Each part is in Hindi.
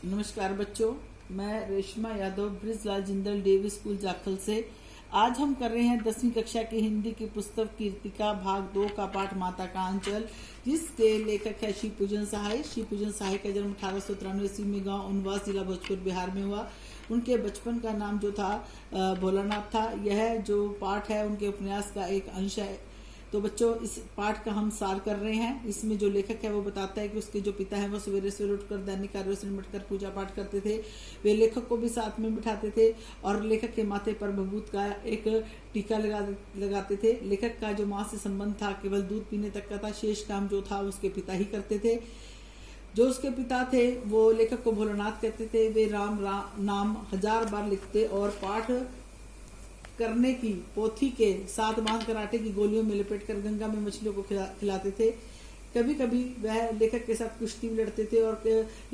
नमस्कार बच्चों, मैं रेशमा यादव ब्रिजलाल जिंदल डेवी स्कूल जाखल से। आज हम कर रहे हैं 10वीं कक्षा की हिंदी की पुस्तक कीर्तिका भाग 2 का पाठ माता का अंचल, जिसके लेखक है शिव पूजन सहाय। शिव पूजन सहाय का जन्म 1893 ईस्वी में गांव उनवास, जिला भोजपुर, बिहार में हुआ। उनके बचपन का नाम जो था भोलानाथ था। यह जो पाठ है उनके उपन्यास का एक अंश है। तो बच्चों, इस पाठ का हम सार कर रहे हैं। इसमें जो लेखक है वो बताता है कि उसके जो पिता है वो सवेरे सवेरे उठकर दैनिक कार्यों से निपटकर पूजा पाठ करते थे। वे लेखक को भी साथ में बिठाते थे और लेखक के माथे पर भभूत का एक टीका लगाते थे। लेखक का जो माँ से संबंध था केवल दूध पीने तक का था। शेष काम जो था उसके पिता ही करते थे। जो उसके पिता थे वो लेखक को भोलानाथ कहते थे। वे राम नाम 1000 बार लिखते और पाठ करने की पोथी के साथ बांध कर आटे की गोलियों में लपेटकर गंगा में मछलियों को खिलाते थे। कभी कभी वह लेखक के साथ कुश्ती भी लड़ते थे और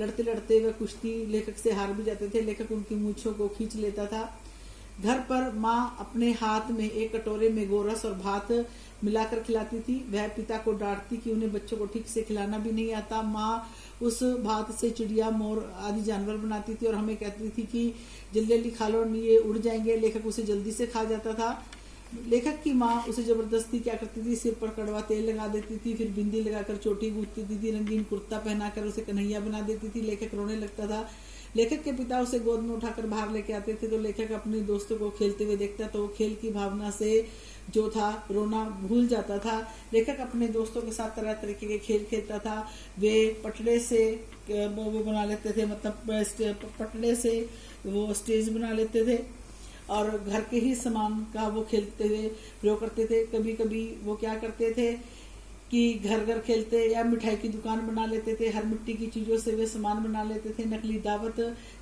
लड़ते लड़ते वह कुश्ती लेखक से हार भी जाते थे। लेखक उनकी मूंछों को खींच लेता था। घर पर माँ अपने हाथ में एक कटोरे में गोरस और भात मिलाकर खिलाती थी। वह पिता को डांटती कि उन्हें बच्चों को ठीक से खिलाना भी नहीं आता। माँ उस भात से चिड़िया, मोर आदि जानवर बनाती थी और हमें कहती थी कि जल्दी जल्दी खा लो, ये उड़ जाएंगे। लेखक उसे जल्दी से खा जाता था। लेखक की माँ उसे जबरदस्ती क्या करती थी, सिर पर कड़वा तेल लगा देती थी, फिर बिंदी लगाकर चोटी गूंथती थी, रंगीन कुर्ता पहनाकर उसे कन्हैया बना देती थी। लेखक रोने लगता था। लेखक के पिता उसे गोद में उठाकर बाहर लेके आते थे। तो लेखक अपने दोस्तों को खेलते हुए देखता तो वो खेल की भावना से जो था रोना भूल जाता था। लेखक अपने दोस्तों के साथ तरह तरीके के खेल खेलता था। वे पटड़े से वो बना लेते थे, मतलब पटड़े से वो स्टेज बना लेते थे और घर के ही सामान का वो खेलते हुए प्रयोग करते थे। कभी कभी वो क्या करते थे कि घर घर खेलते या मिठाई की दुकान बना लेते थे। हर मिट्टी की चीजों से वे सामान बना लेते थे। नकली दावत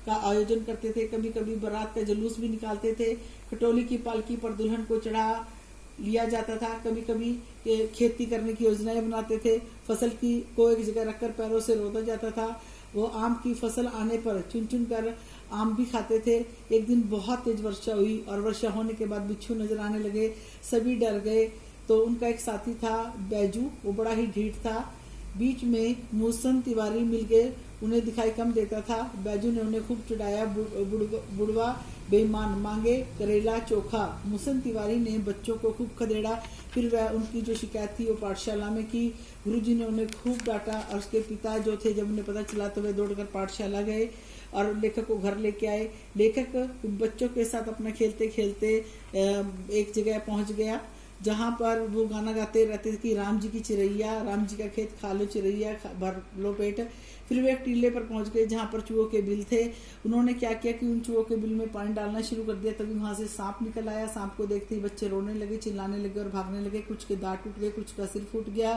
का आयोजन करते थे। कभी कभी बारात का जुलूस भी निकालते थे। खटोली की पालकी पर दुल्हन को चढ़ा लिया जाता था। कभी कभी खेती करने की योजनाएं बनाते थे। फसल को एक जगह रखकर पैरों से रोदा जाता था। वो आम की फसल आने पर चुन चुन कर आम भी खाते थे। एक दिन बहुत तेज वर्षा हुई और वर्षा होने के बाद बिच्छू नजर आने लगे। सभी डर गए। तो उनका एक साथी था बैजू, वो बड़ा ही ढीठ था। बीच में मूसन तिवारी मिल गए। उन्हें दिखाई कम देता था। बैजू ने उन्हें खूब चिढ़ाया। बुढ़वा बेईमान, मांगे करेला चोखा। मूसन तिवारी ने बच्चों को खूब खदेड़ा। फिर वह उनकी जो शिकायत थी वो पाठशाला में की। गुरुजी ने उन्हें खूब डांटा और उसके पिता जो थे, जब उन्हें पता चला तो वे दौड़कर पाठशाला गए और लेखक को घर लेके आए। लेखक बच्चों के साथ अपना खेलते खेलते एक जगह पहुंच गया जहां पर वो गाना गाते रहते थे कि राम जी की चिरैया, राम जी का खेत खा लो चिरैया, भर लो पेट। फिर वे एक टीले पर पहुंच गए जहां पर चूहों के बिल थे। उन्होंने क्या किया कि उन चूहों के बिल में पानी डालना शुरू कर दिया। तभी वहां से सांप निकल आया। सांप को देखते ही बच्चे रोने लगे, चिल्लाने लगे और भागने लगे। कुछ के दांत टूट गए, कुछ का सिर फूट गया,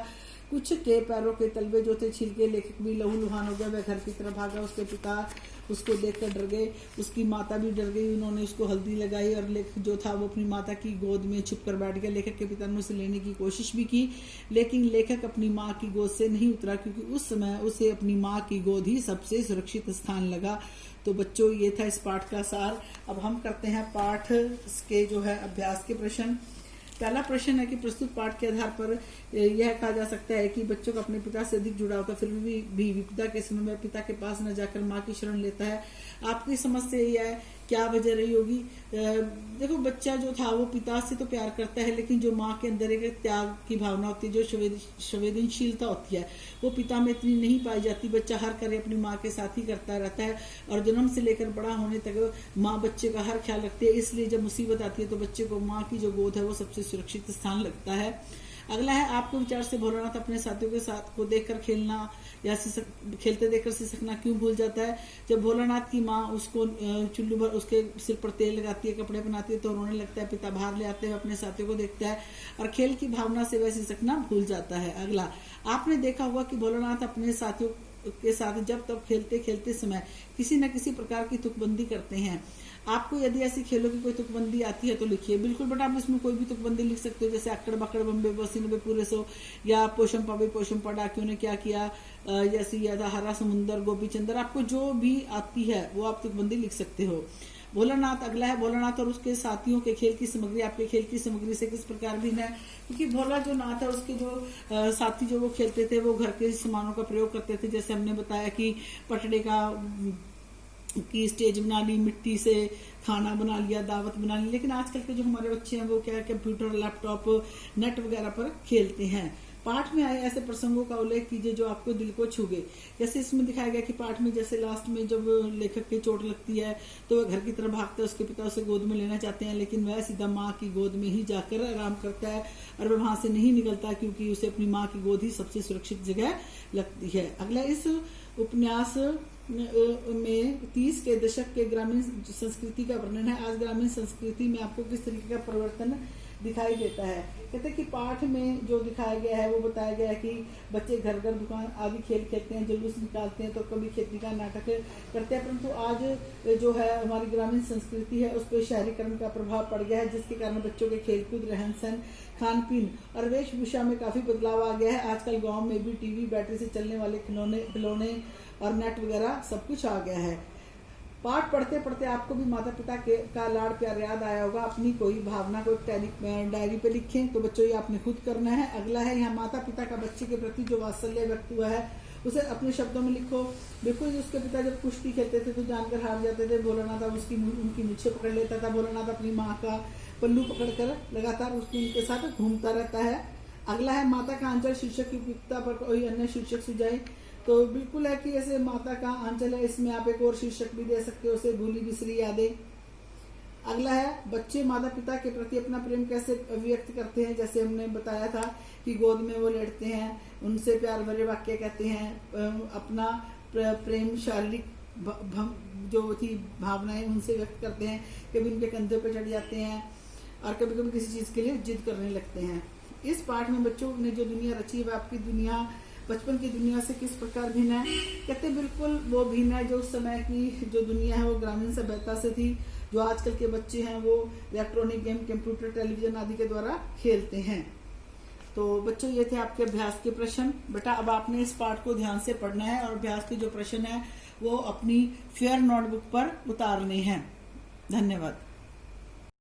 कुछ के पैरों के तलवे जो थे छिलके। लेखक भी लहूलुहान हो गया। वह घर की तरफ भागा। उसके पिता उसको देखकर डर गए। उसकी माता भी डर गई। उन्होंने उसको हल्दी लगाई और लेखक जो था वो अपनी माता की गोद में छुप कर बैठ गया। लेखक के पिता ने उसे लेने की कोशिश भी की, लेकिन लेखक अपनी माँ की गोद से नहीं उतरा, क्योंकि उस समय उसे अपनी माँ की गोद ही सबसे सुरक्षित स्थान लगा। तो बच्चों, ये था इस पाठ का सार। अब हम करते हैं पाठ के जो है अभ्यास के प्रश्न। पहला प्रश्न है कि प्रस्तुत पाठ के आधार पर यह कहा जा सकता है कि बच्चों को अपने पिता से अधिक जुड़ाव होता, फिर भी विपदा के समय में पिता के पास न जाकर माँ की शरण लेता है। आपकी समझ से यह है, क्या वजह रही होगी? देखो, बच्चा जो था वो पिता से तो प्यार करता है, लेकिन जो माँ के अंदर एक त्याग की भावना होती है, जो संवेदनशीलता होती है, वो पिता में इतनी नहीं पाई जाती। बच्चा हर कार्य अपनी माँ के साथ ही करता रहता है और जन्म से लेकर बड़ा होने तक माँ बच्चे का हर ख्याल रखती है। इसलिए जब मुसीबत आती है तो बच्चे को माँ की जो गोद है वो सबसे सुरक्षित स्थान लगता है। अगला है, आपके विचार से भोलानाथ अपने साथियों के साथ को देखकर खेलना या खेलते देखकर सिसकना क्यों भूल जाता है? जब भोलानाथ की माँ उसको चुल्लू भर उसके सिर पर तेल लगाती है, कपड़े बनाती है, तो रोने लगता है। पिता बाहर ले आते हैं, अपने साथियों को देखता है और खेल की भावना से वह सिसकना भूल जाता है। अगला, आपने देखा होगा कि भोलानाथ अपने साथियों के साथ जब तब खेलते खेलते समय किसी न किसी प्रकार की तुकबंदी करते हैं। आपको यदि ऐसी खेलों की कोई तुकबंदी आती है तो लिखिए। बिल्कुल बेटा, आप इसमें कोई भी तुकबंदी लिख सकते हो, जैसे अक्कड़ बक्कड़ बम्बे बसी नब्बे पूरे सो, या पोषम पावे पोषम पा, डाकियों ने क्या किया, जैसे या था हरा समुंदर, गोपी चंदर। आपको जो भी आती है वो आप तुकबंदी लिख सकते हो। भोलानाथ, अगला है, भोलानाथ और उसके साथियों के खेल की सामग्री आपके खेल की सामग्री से किस प्रकार भिन्न है? क्योंकि भोला जो नाथ है उसके जो साथी जो वो खेलते थे वो घर के सामानों का प्रयोग करते थे। जैसे हमने बताया कि पटड़े का की स्टेज बना ली, मिट्टी से खाना बना लिया, दावत बना ली। लेकिन आजकल के जो हमारे बच्चे हैं वो क्या है, कंप्यूटर, लैपटॉप, नेट वगैरह पर खेलते हैं। पाठ में आए ऐसे प्रसंगों का उल्लेख कीजिए जो आपको दिल को छू गए। जैसे इसमें दिखाया गया कि पाठ में जैसे लास्ट में जब लेखक की चोट लगती है तो वह घर की तरफ भागता है, उसके पिता उसे गोद में लेना चाहते हैं, लेकिन वह सीधा माँ की गोद में ही जाकर आराम करता है और वह वहां से नहीं निकलता, क्योंकि उसे अपनी माँ की गोद ही सबसे सुरक्षित जगह लगती है। अगला, इस उपन्यास में 30 के दशक के ग्रामीण संस्कृति का वर्णन है। आज ग्रामीण संस्कृति में आपको किस तरीके का परिवर्तन दिखाई देता है। कहते हैं कि पाठ में जो दिखाया गया है वो बताया गया है कि बच्चे घर घर दुकान आदि खेल खेलते हैं, जुलूस निकालते हैं, तो कभी खेती का नाटक करते हैं। परंतु आज जो है हमारी ग्रामीण संस्कृति है उस पर शहरीकरण का प्रभाव पड़ गया है, जिसके कारण बच्चों के खेलकूद, रहन सहन, खान पीन और वेशभूषा में काफी बदलाव आ गया है। आजकल गाँव में भी टीवी, बैटरी से चलने वाले खिलौने और नेट वगैरह सब कुछ आ गया है। पाठ पढ़ते पढ़ते आपको भी माता पिता का लाड़ प्यार याद आया होगा। अपनी कोई भावना को डायरी पे लिखें। तो बच्चों ये आपने खुद करना है। अगला है, यहाँ माता पिता का बच्चे के प्रति जो वात्सल्य व्यक्त हुआ है उसे अपने शब्दों में लिखो। बिल्कुल, उसके पिता जब कुश्ती खेलते थे तो जानकर हार जाते थे, भोलानाथ उनकी मूछें पकड़ लेता था। भोलानाथ अपनी माँ का पल्लू पकड़कर लगातार उनके साथ घूमता रहता है। अगला है, माता का आंचल शीर्षक की उपयुक्तता पर कोई अन्य शीर्षक सुझाए। तो बिल्कुल है कि ऐसे माता का आंचल है, इसमें आप एक और शीर्षक भी दे सकते हो, उसे भूली बिसरी यादें। अगला है, बच्चे माता पिता के प्रति अपना प्रेम कैसे अभिव्यक्त करते हैं। जैसे हमने बताया था कि गोद में वो लेटते हैं, उनसे प्यार भरे वाक्य कहते हैं, अपना प्रेम शारीरिक जो थी भावनाएं उनसे व्यक्त करते हैं, कभी उनके कंधे पर चढ़ जाते हैं और कभी कभी किसी चीज के लिए जिद करने लगते हैं। इस पाठ में बच्चों ने जो दुनिया रची है वह आपकी दुनिया, बचपन की दुनिया से किस प्रकार भिन्न है। कहते बिल्कुल वो भिन्न है। जो उस समय की जो दुनिया है वो ग्रामीण सभ्यता से थी। जो आजकल के बच्चे हैं वो इलेक्ट्रॉनिक गेम, कंप्यूटर, टेलीविजन आदि के द्वारा खेलते हैं। तो बच्चों ये थे आपके अभ्यास के प्रश्न। बेटा अब आपने इस पाठ को ध्यान से पढ़ना है और अभ्यास के जो प्रश्न है वो अपनी फेयर नोटबुक पर उतारने हैं। धन्यवाद।